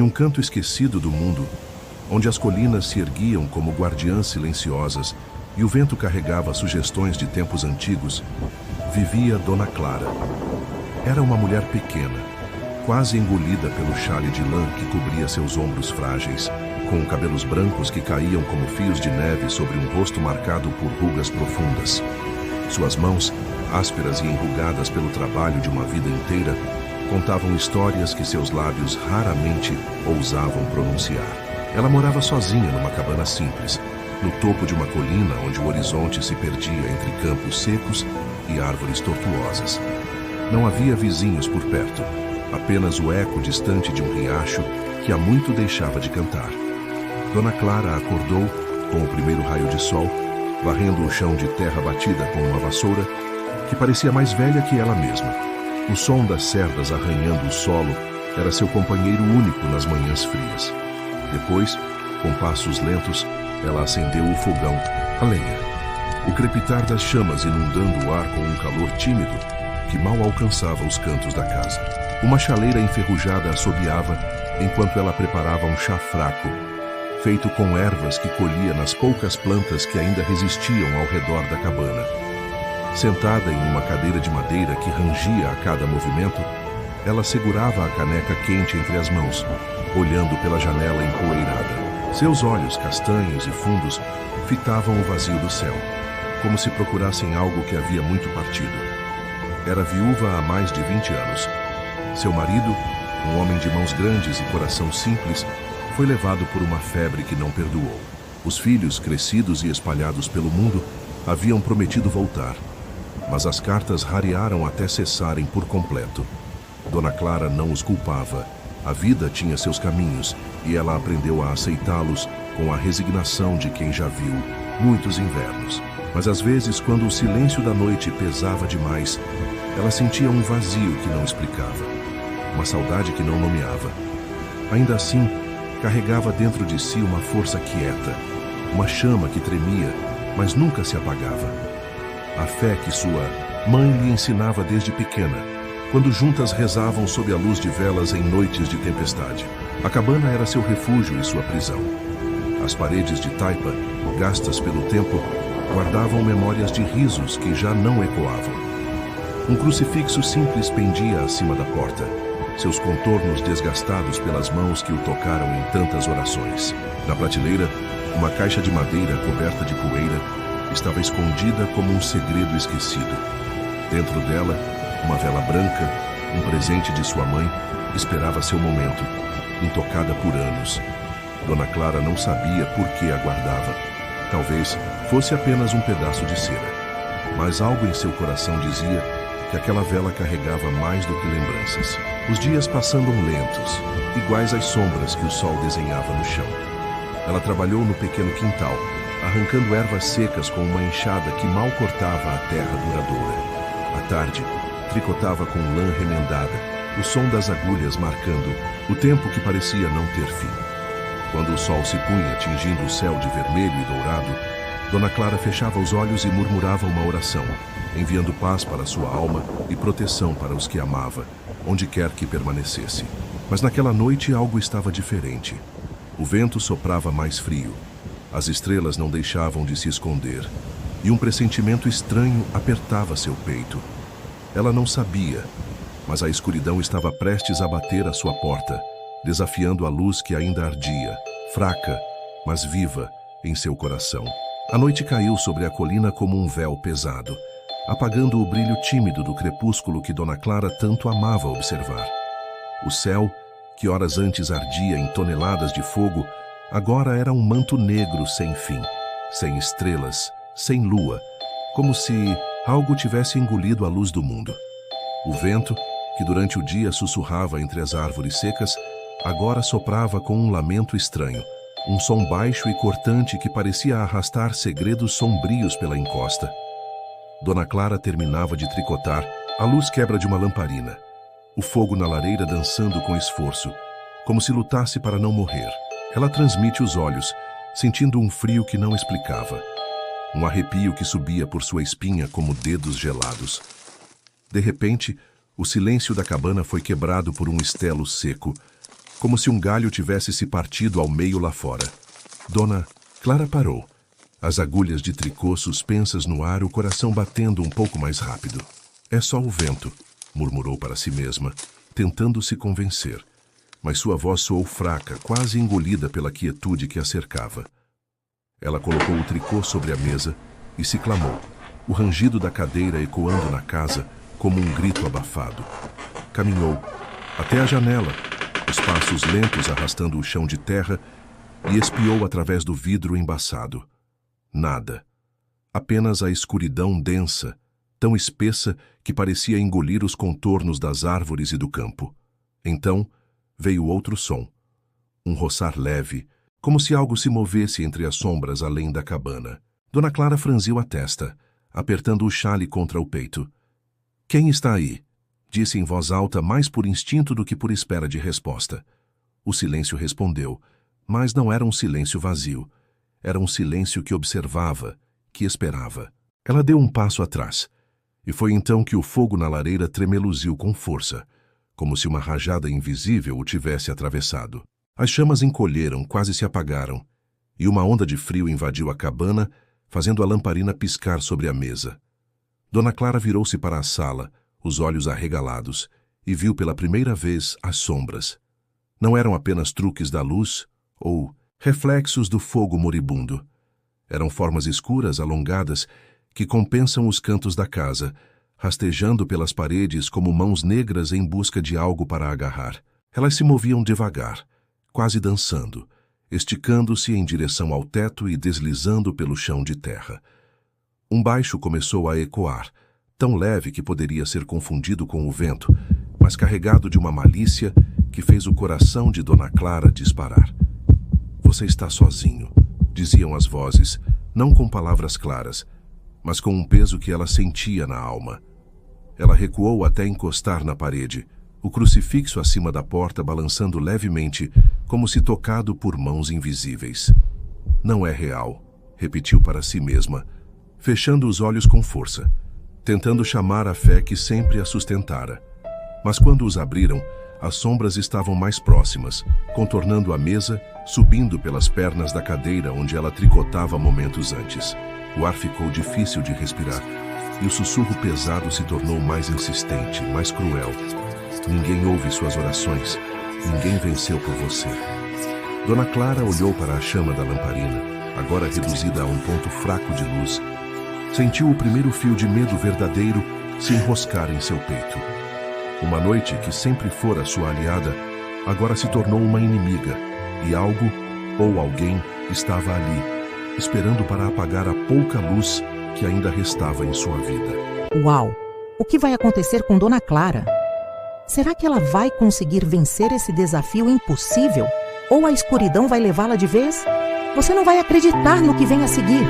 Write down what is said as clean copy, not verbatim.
Num canto esquecido do mundo, onde as colinas se erguiam como guardiãs silenciosas e o vento carregava sugestões de tempos antigos, vivia Dona Clara. Era uma mulher pequena, quase engolida pelo xale de lã que cobria seus ombros frágeis, com cabelos brancos que caíam como fios de neve sobre um rosto marcado por rugas profundas. Suas mãos, ásperas e enrugadas pelo trabalho de uma vida inteira, contavam histórias que seus lábios raramente ousavam pronunciar. Ela morava sozinha numa cabana simples, no topo de uma colina onde o horizonte se perdia entre campos secos e árvores tortuosas. Não havia vizinhos por perto, apenas o eco distante de um riacho que há muito deixava de cantar. Dona Clara acordou com o primeiro raio de sol, varrendo o chão de terra batida com uma vassoura que parecia mais velha que ela mesma. O som das cerdas arranhando o solo era seu companheiro único nas manhãs frias. Depois, com passos lentos, ela acendeu o fogão, a lenha. O crepitar das chamas inundando o ar com um calor tímido que mal alcançava os cantos da casa. Uma chaleira enferrujada assobiava enquanto ela preparava um chá fraco, feito com ervas que colhia nas poucas plantas que ainda resistiam ao redor da cabana. Sentada em uma cadeira de madeira que rangia a cada movimento, ela segurava a caneca quente entre as mãos, olhando pela janela empoeirada. Seus olhos castanhos e fundos fitavam o vazio do céu, como se procurassem algo que havia muito partido. Era viúva há mais de 20 anos. Seu marido, um homem de mãos grandes e coração simples, foi levado por uma febre que não perdoou. Os filhos, crescidos e espalhados pelo mundo, haviam prometido voltar, mas as cartas rarearam até cessarem por completo. Dona Clara não os culpava. A vida tinha seus caminhos e ela aprendeu a aceitá-los com a resignação de quem já viu muitos invernos. Mas às vezes, quando o silêncio da noite pesava demais, ela sentia um vazio que não explicava, uma saudade que não nomeava. Ainda assim, carregava dentro de si uma força quieta, uma chama que tremia, mas nunca se apagava. A fé que sua mãe lhe ensinava desde pequena, quando juntas rezavam sob a luz de velas em noites de tempestade. A cabana era seu refúgio e sua prisão. As paredes de taipa, gastas pelo tempo, guardavam memórias de risos que já não ecoavam. Um crucifixo simples pendia acima da porta, seus contornos desgastados pelas mãos que o tocaram em tantas orações. Na prateleira, uma caixa de madeira coberta de poeira estava escondida como um segredo esquecido. Dentro dela, uma vela branca, um presente de sua mãe, esperava seu momento, intocada por anos. Dona Clara não sabia por que aguardava. Talvez fosse apenas um pedaço de cera, mas algo em seu coração dizia que aquela vela carregava mais do que lembranças. Os dias passavam lentos, iguais às sombras que o sol desenhava no chão. Ela trabalhou no pequeno quintal, arrancando ervas secas com uma enxada que mal cortava a terra duradoura. À tarde, tricotava com lã remendada, o som das agulhas marcando o tempo que parecia não ter fim. Quando o sol se punha, tingindo o céu de vermelho e dourado, Dona Clara fechava os olhos e murmurava uma oração, enviando paz para sua alma e proteção para os que amava, onde quer que permanecesse. Mas naquela noite algo estava diferente. O vento soprava mais frio, as estrelas não deixavam de se esconder, e um pressentimento estranho apertava seu peito. Ela não sabia, mas a escuridão estava prestes a bater à sua porta, desafiando a luz que ainda ardia, fraca, mas viva, em seu coração. A noite caiu sobre a colina como um véu pesado, apagando o brilho tímido do crepúsculo que Dona Clara tanto amava observar. O céu, que horas antes ardia em toneladas de fogo, agora era um manto negro sem fim, sem estrelas, sem lua, como se algo tivesse engolido a luz do mundo. O vento, que durante o dia sussurrava entre as árvores secas, agora soprava com um lamento estranho, um som baixo e cortante que parecia arrastar segredos sombrios pela encosta. Dona Clara terminava de tricotar, a luz quebra de uma lamparina, o fogo na lareira dançando com esforço, como se lutasse para não morrer. Ela transmite os olhos, sentindo um frio que não explicava, um arrepio que subia por sua espinha como dedos gelados. De repente, o silêncio da cabana foi quebrado por um estelo seco, como se um galho tivesse se partido ao meio lá fora. Dona Clara parou, as agulhas de tricô suspensas no ar, o coração batendo um pouco mais rápido. É só o vento, murmurou para si mesma, tentando se convencer. Mas sua voz soou fraca, quase engolida pela quietude que a cercava. Ela colocou o tricô sobre a mesa e se clamou, o rangido da cadeira ecoando na casa como um grito abafado. Caminhou até a janela, os passos lentos arrastando o chão de terra, e espiou através do vidro embaçado. Nada. Apenas a escuridão densa, tão espessa que parecia engolir os contornos das árvores e do campo. Então, veio outro som. Um roçar leve, como se algo se movesse entre as sombras além da cabana. Dona Clara franziu a testa, apertando o xale contra o peito. "Quem está aí?" disse em voz alta, mais por instinto do que por espera de resposta. O silêncio respondeu, mas não era um silêncio vazio. Era um silêncio que observava, que esperava. Ela deu um passo atrás, e foi então que o fogo na lareira tremeluziu com força, como se uma rajada invisível o tivesse atravessado. As chamas encolheram, quase se apagaram, e uma onda de frio invadiu a cabana, fazendo a lamparina piscar sobre a mesa. Dona Clara virou-se para a sala, os olhos arregalados, e viu pela primeira vez as sombras. Não eram apenas truques da luz ou reflexos do fogo moribundo. Eram formas escuras, alongadas, que compensam os cantos da casa, rastejando pelas paredes como mãos negras em busca de algo para agarrar. Elas se moviam devagar, quase dançando, esticando-se em direção ao teto e deslizando pelo chão de terra. Um baixo começou a ecoar, tão leve que poderia ser confundido com o vento, mas carregado de uma malícia que fez o coração de Dona Clara disparar. "Você está sozinho", diziam as vozes, não com palavras claras, mas com um peso que ela sentia na alma. Ela recuou até encostar na parede, o crucifixo acima da porta balançando levemente, como se tocado por mãos invisíveis. "Não é real", repetiu para si mesma, fechando os olhos com força, tentando chamar a fé que sempre a sustentara. Mas quando os abriram, as sombras estavam mais próximas, contornando a mesa, subindo pelas pernas da cadeira onde ela tricotava momentos antes. O ar ficou difícil de respirar, e o sussurro pesado se tornou mais insistente, mais cruel. "Ninguém ouve suas orações, ninguém venceu por você." Dona Clara olhou para a chama da lamparina, agora reduzida a um ponto fraco de luz. Sentiu o primeiro fio de medo verdadeiro se enroscar em seu peito. Uma noite que sempre fora sua aliada, agora se tornou uma inimiga, e algo, ou alguém, estava ali, esperando para apagar a pouca luz que ainda restava em sua vida. Uau! O que vai acontecer com Dona Clara? Será que ela vai conseguir vencer esse desafio impossível? Ou a escuridão vai levá-la de vez? Você não vai acreditar no que vem a seguir.